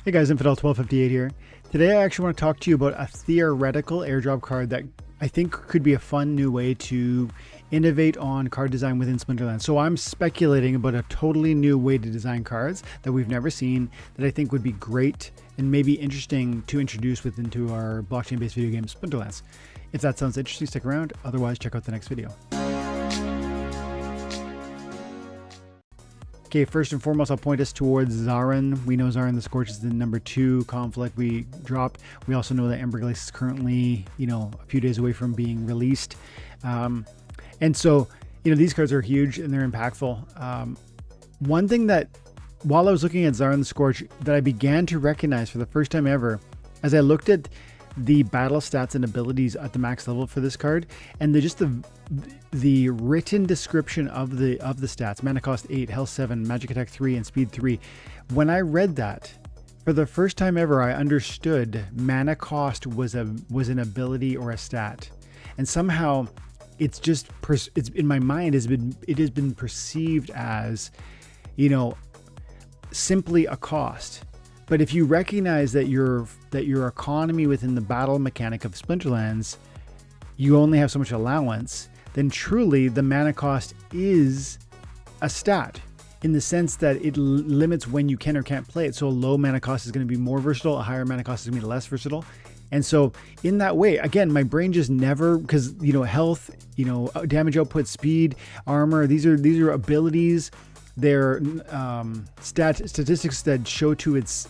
Hey guys, Infidel1258 here. Today I actually want to talk to you about a theoretical airdrop card that I think could be a fun new way to innovate on card design within Splinterlands. So I'm speculating about a totally new way to design cards that we've never seen that I think would be great and maybe interesting to introduce into our blockchain-based video game Splinterlands. If that sounds interesting, stick around. Otherwise, check out the next video. Okay, first and foremost, I'll point us towards Zarin. We know Zarin the Scorch is the #2 conflict we drop. We also know that Emberglace is currently, a few days away from being released. And so, these cards are huge and they're impactful. One thing that, while I was looking at Zarin the Scorch, that I began to recognize for the first time ever, as I looked at the battle stats and abilities at the max level for this card, and the written description of the stats: mana cost 8, health 7, magic attack 3, and speed 3. When I read that for the first time ever, I understood mana cost was an ability or a stat, and somehow it's in my mind it has been perceived as simply a cost. But if you recognize that your economy within the battle mechanic of Splinterlands, you only have so much allowance, then truly the mana cost is a stat in the sense that it limits when you can or can't play it. So a low mana cost is going to be more versatile, a higher mana cost is going to be less versatile. And so in that way, again, my brain just never, because health, damage output, speed, armor, these are abilities. They're statistics that show to its,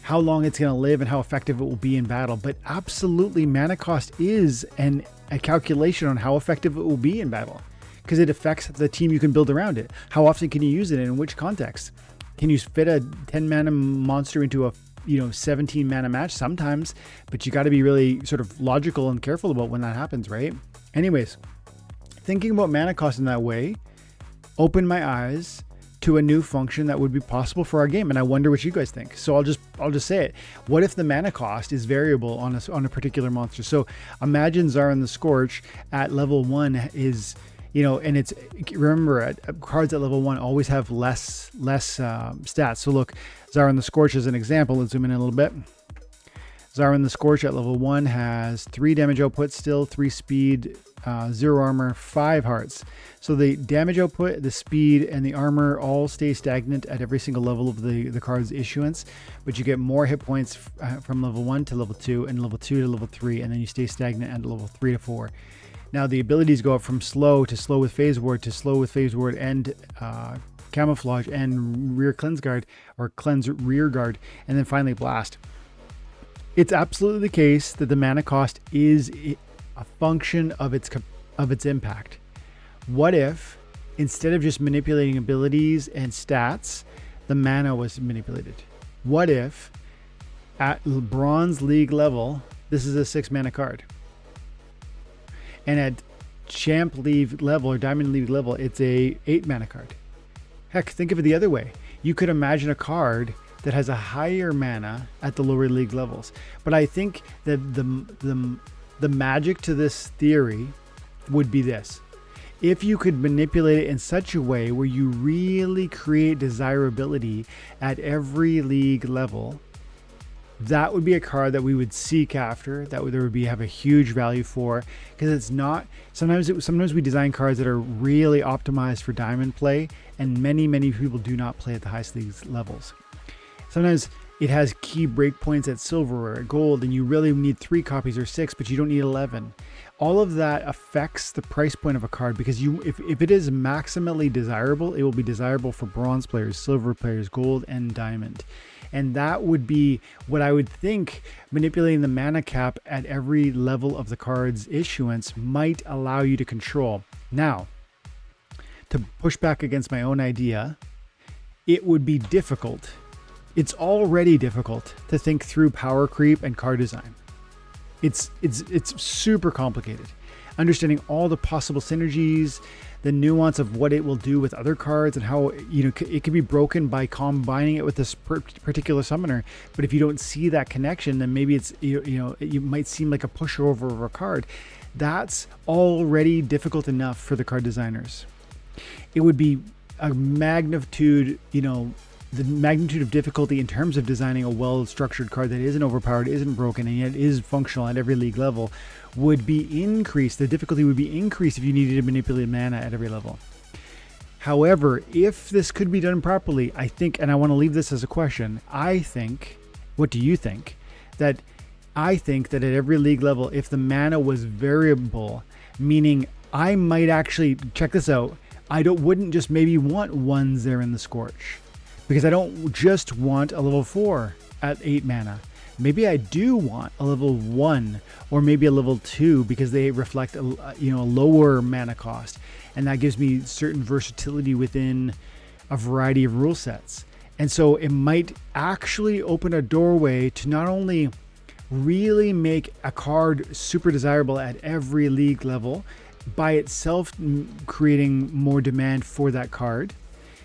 how long it's going to live and how effective it will be in battle. But absolutely, mana cost is a calculation on how effective it will be in battle, because it affects the team you can build around it. How often can you use it and in which context? Can you fit a 10 mana monster into a 17 mana match? Sometimes, but you got to be really sort of logical and careful about when that happens, right? Anyways, thinking about mana cost in that way opened my eyes to a new function that would be possible for our game, and I wonder what you guys think. So I'll just say it. What if the mana cost is variable on a particular monster? So imagine Zarin the Scorch at level 1 is, and it's, remember, cards at level 1 always have less stats. So look, Zarin the Scorch as an example. Let's zoom in a little bit. Zarin the Scorch at level 1 has 3 damage output still, 3 speed, 0 armor, 5 hearts. So the damage output, the speed, and the armor all stay stagnant at every single level of the card's issuance, but you get more hit points from level 1 to level 2 and level 2 to level 3, and then you stay stagnant at level 3 to 4. Now the abilities go up from slow with phase ward to slow with phase ward and camouflage and rear cleanse guard, or cleanse rear guard, and then finally blast. It's absolutely the case that the mana cost is a function of its impact. What if, instead of just manipulating abilities and stats, the mana was manipulated? What if at Bronze League level, this is a 6 mana card, and at Champ League level or Diamond League level, it's a 8 mana card? Heck, think of it the other way. You could imagine a card that has a higher mana at the lower league levels. But I think that the magic to this theory would be this: if you could manipulate it in such a way where you really create desirability at every league level, that would be a card that we would seek after, that there would have a huge value for, because it's not, sometimes we design cards that are really optimized for diamond play, and many people do not play at the highest league levels. Sometimes it has key breakpoints at silver or at gold, and you really need 3 copies or 6, but you don't need 11. All of that affects the price point of a card, because if it is maximally desirable, it will be desirable for bronze players, silver players, gold, and diamond. And that would be what I would think manipulating the mana cap at every level of the card's issuance might allow you to control. Now, to push back against my own idea, it would be difficult. It's already difficult to think through power creep and card design. It's super complicated. Understanding all the possible synergies, the nuance of what it will do with other cards, and how it can be broken by combining it with this particular summoner. But if you don't see that connection, then maybe it's you might seem like a pushover of a card. That's already difficult enough for the card designers. It would be a magnitude, the magnitude of difficulty in terms of designing a well-structured card that isn't overpowered, isn't broken, and yet is functional at every league level would be increased. The difficulty would be increased if you needed to manipulate mana at every level. However, if this could be done properly, I think, and I want to leave this as a question, I think, what do you think? I think that at every league level, if the mana was variable, meaning I might actually, check this out, wouldn't just maybe want ones there in the Scorch, because I don't just want a level 4 at 8 mana. Maybe I do want a level 1 or maybe a level 2 because they reflect a lower mana cost, and that gives me certain versatility within a variety of rule sets. And so it might actually open a doorway to not only really make a card super desirable at every league level, by itself creating more demand for that card,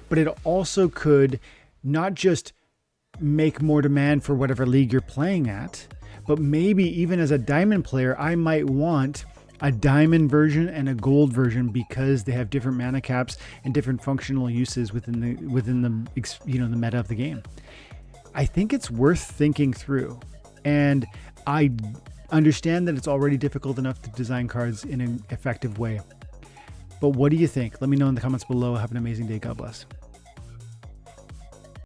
but it also could not just make more demand for whatever league you're playing at, but maybe even as a diamond player, I might want a diamond version and a gold version because they have different mana caps and different functional uses within the meta of the game. I think it's worth thinking through, and I understand that it's already difficult enough to design cards in an effective way. But what do you think? Let me know in the comments below. Have an amazing day. God bless.